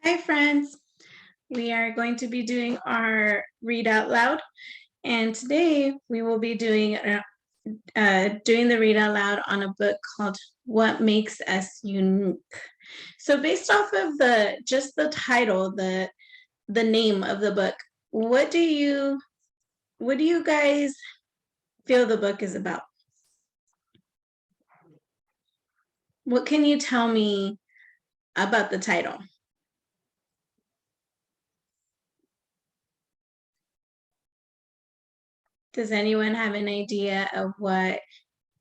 Hi friends, we are going to be doing our read out loud, and today we will be doing the read out loud on a book called What Makes Us Unique. So based off of the title, the name of the book, what do you guys feel the book is about? What can you tell me about the title? Does anyone have an idea of what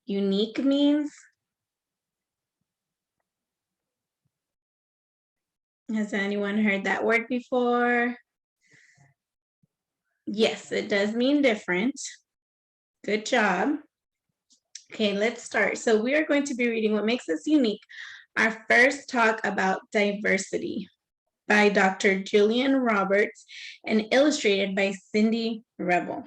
unique means? Has anyone heard that word before? Yes, it does mean different. Good job. Okay, let's start. So we are going to be reading What Makes Us Unique, our first talk about diversity by Dr. Julian Roberts and illustrated by Cindy Rebel.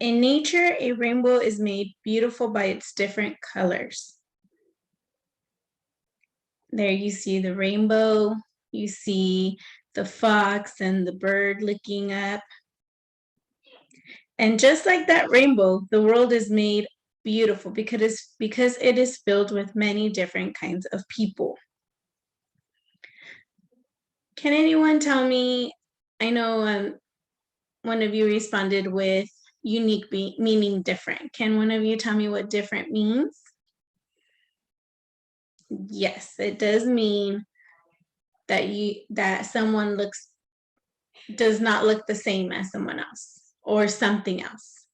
In nature, a rainbow is made beautiful by its different colors. There you see the rainbow, you see the fox and the bird looking up. And just like that rainbow, the world is made beautiful because it is filled with many different kinds of people. Can anyone tell me, I know one of you responded with unique meaning different. Can one of you tell me what different means? Yes, it does mean that someone does not look the same as someone else or something else.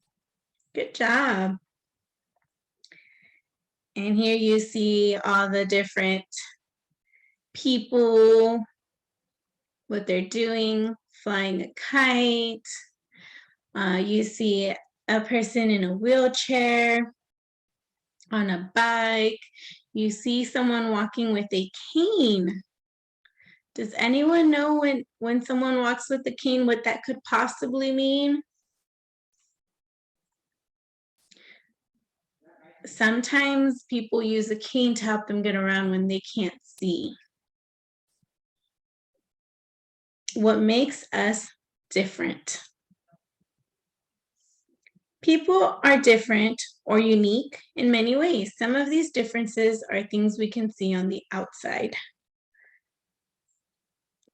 Good job. And here you see all the different people, what they're doing, flying a kite. You see a person in a wheelchair, on a bike. You see someone walking with a cane. Does anyone know when someone walks with a cane, what that could possibly mean? Sometimes people use a cane to help them get around when they can't see. What makes us different? People are different or unique in many ways. Some of these differences are things we can see on the outside.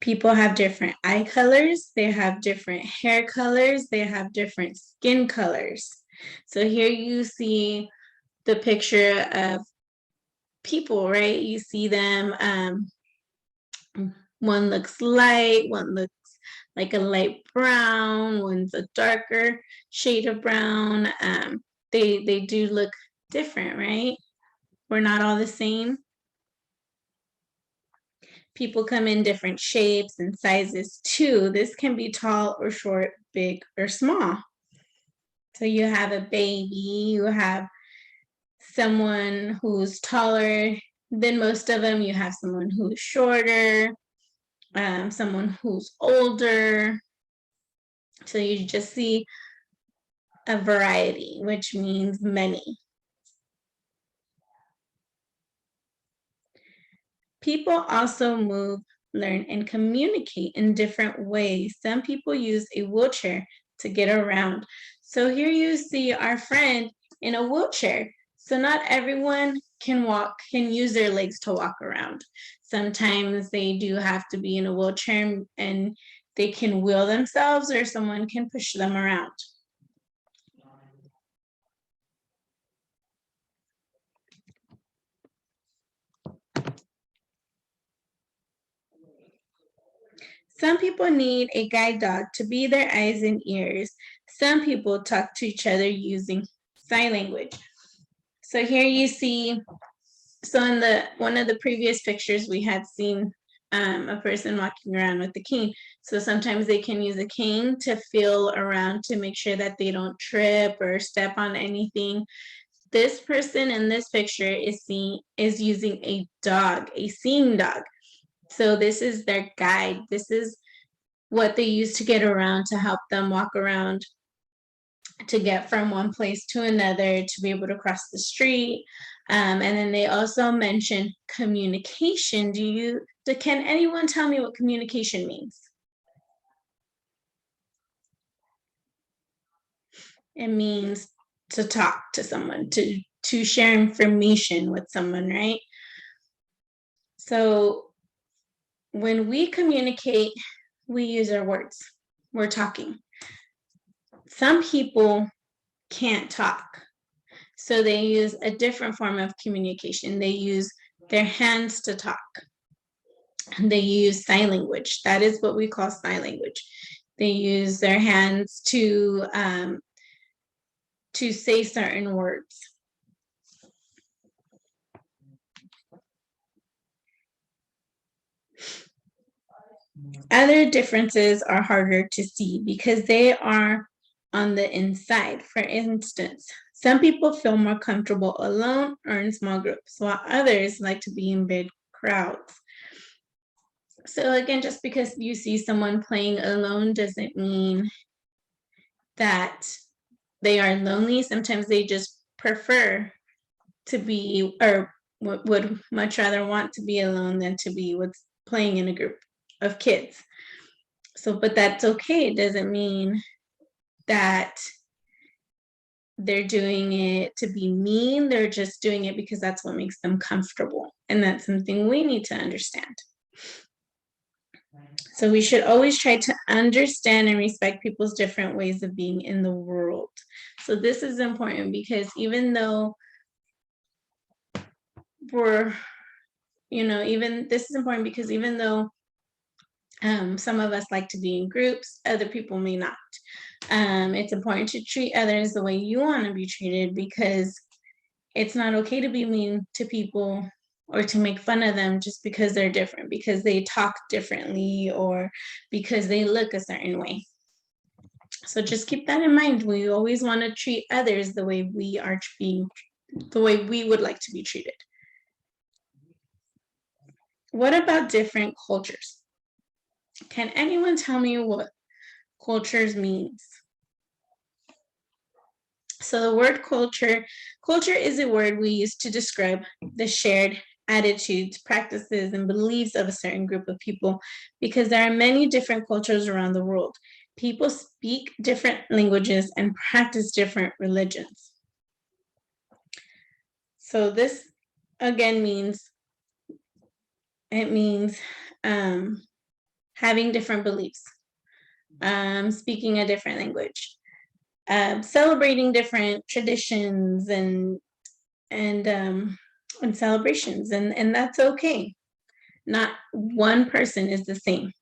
People have different eye colors, they have different hair colors, they have different skin colors. So here you see the picture of people, right? You see them, one looks light, one looks like a light brown, one's a darker shade of brown. They do look different, right? We're not all the same. People come in different shapes and sizes too. This can be tall or short, big or small. So you have a baby, you have someone who's taller than most of them, you have someone who's shorter, someone who's older. So you just see a variety, which means many. People also move, learn, and communicate in different ways. Some people use a wheelchair to get around. So here you see our friend in a wheelchair. So not everyone can use their legs to walk around. Sometimes they do have to be in a wheelchair and they can wheel themselves or someone can push them around. Some people need a guide dog to be their eyes and ears. Some people talk to each other using sign language. So here you see, so in one of the previous pictures we had seen a person walking around with a cane. So sometimes they can use a cane to feel around to make sure that they don't trip or step on anything. This person in this picture is using a dog, a seeing dog. So this is their guide. This is what they use to get around, to help them walk around to get from one place to another, to be able to cross the street. And then they also mention communication. Can anyone tell me what communication means? It means to talk to someone, to share information with someone, right? So when we communicate, we use our words. We're talking. Some people can't talk, so they use a different form of communication. They use their hands to talk. And they use sign language. That is what we call sign language. They use their hands to say certain words. Other differences are harder to see because they are on the inside. For instance, some people feel more comfortable alone or in small groups, while others like to be in big crowds. So again, just because you see someone playing alone doesn't mean that they are lonely. Sometimes they just prefer to be, or would much rather want to be alone than to be with playing in a group of kids. So, but that's okay. It doesn't mean that they're doing it to be mean. They're just doing it because that's what makes them comfortable. And that's something we need to understand. So we should always try to understand and respect people's different ways of being in the world. So this is important because even though this is important because even though some of us like to be in groups, other people may not. It's important to treat others the way you want to be treated, because it's not okay to be mean to people or to make fun of them just because they're different, because they talk differently, or because they look a certain way. So just keep that in mind. We always want to treat others the way we would like to be treated. What about different cultures? Can anyone tell me what cultures means? So the word culture is a word we use to describe the shared attitudes, practices, and beliefs of a certain group of people, because there are many different cultures around the world. People speak different languages and practice different religions. So this again means having different beliefs, speaking a different language, celebrating different traditions and celebrations, and that's okay. Not one person is the same.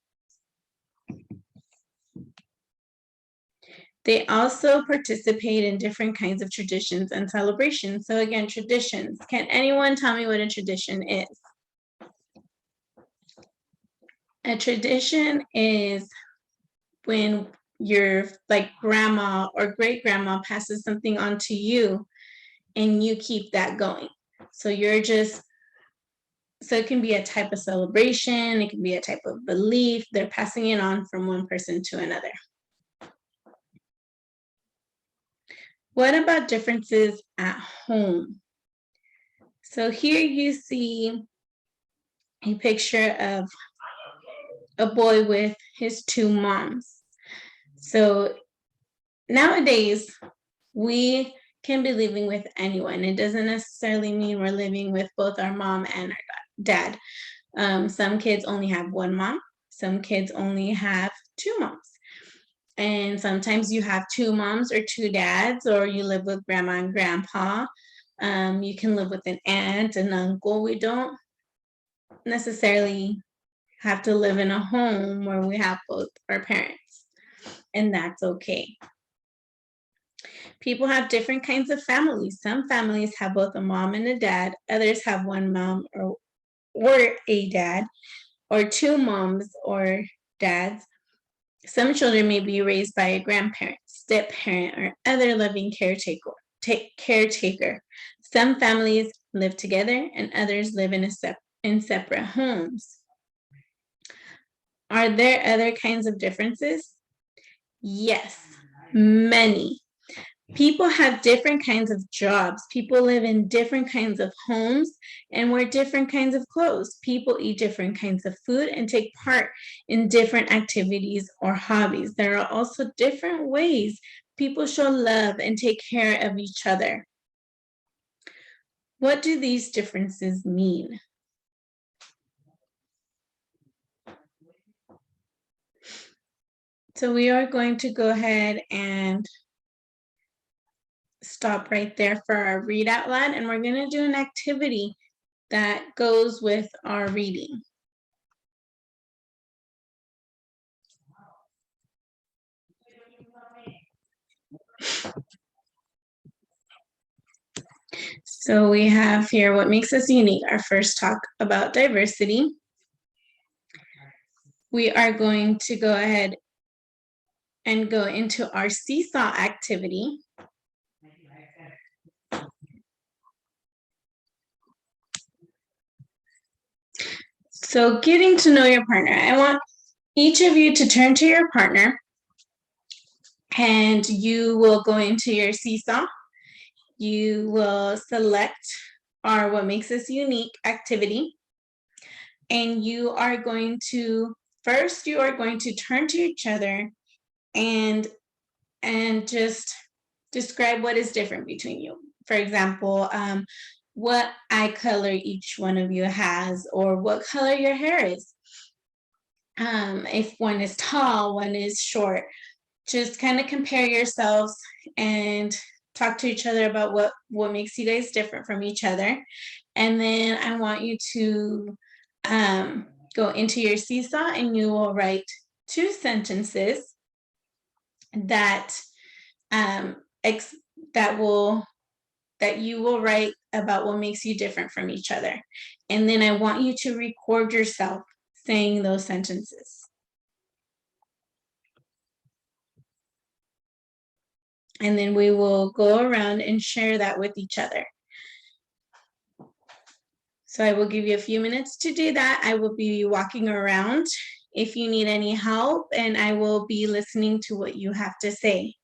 They also participate in different kinds of traditions and celebrations. So again, traditions. Can anyone tell me what a tradition is? A tradition is when your grandma or great grandma passes something on to you and you keep that going. So it can be a type of celebration, it can be a type of belief. They're passing it on from one person to another. What about differences at home? So here you see a picture of a boy with his two moms. So nowadays, we can be living with anyone. It doesn't necessarily mean we're living with both our mom and our dad. Some kids only have one mom. Some kids only have two moms. And sometimes you have two moms or two dads, or you live with grandma and grandpa. You can live with an aunt and uncle. We don't necessarily have to live in a home where we have both our parents, and that's okay. People have different kinds of families. Some families have both a mom and a dad. Others have one mom or a dad, or two moms or dads. Some children may be raised by a grandparent, step-parent, or other loving caretaker. Some families live together and others live in separate homes. Are there other kinds of differences? Yes, many. People have different kinds of jobs. People live in different kinds of homes and wear different kinds of clothes. People eat different kinds of food and take part in different activities or hobbies. There are also different ways people show love and take care of each other. What do these differences mean? So we are going to go ahead and stop right there for our read out loud, and we're going to do an activity that goes with our reading. So we have here what makes us unique, our first talk about diversity. We are going to go ahead and go into our seesaw activity. So getting to know your partner. I want each of you to turn to your partner and you will go into your seesaw. You will select our what makes us unique activity. And you are going to, first you are going to turn to each other and just describe what is different between you. For example, what eye color each one of you has, or what color your hair is. If one is tall, one is short. Just kind of compare yourselves and talk to each other about what makes you guys different from each other. And then I want you to go into your seesaw and you will write 2 sentences that that you will write about what makes you different from each other. And then I want you to record yourself saying those sentences. And then we will go around and share that with each other. So I will give you a few minutes to do that. I will be walking around if you need any help, and I will be listening to what you have to say.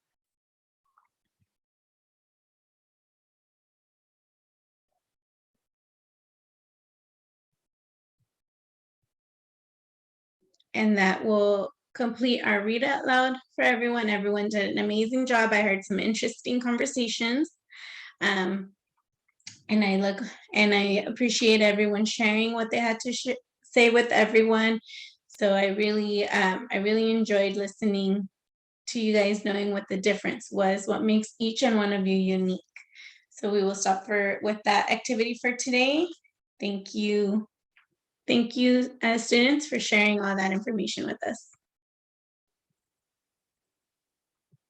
And that will complete our read out loud for everyone. Everyone did an amazing job. I heard some interesting conversations. And I appreciate everyone sharing what they had to say with everyone. So I really enjoyed listening to you guys, knowing what the difference was, what makes each and one of you unique. So we will stop with that activity for today. Thank you. Thank you, students, for sharing all that information with us.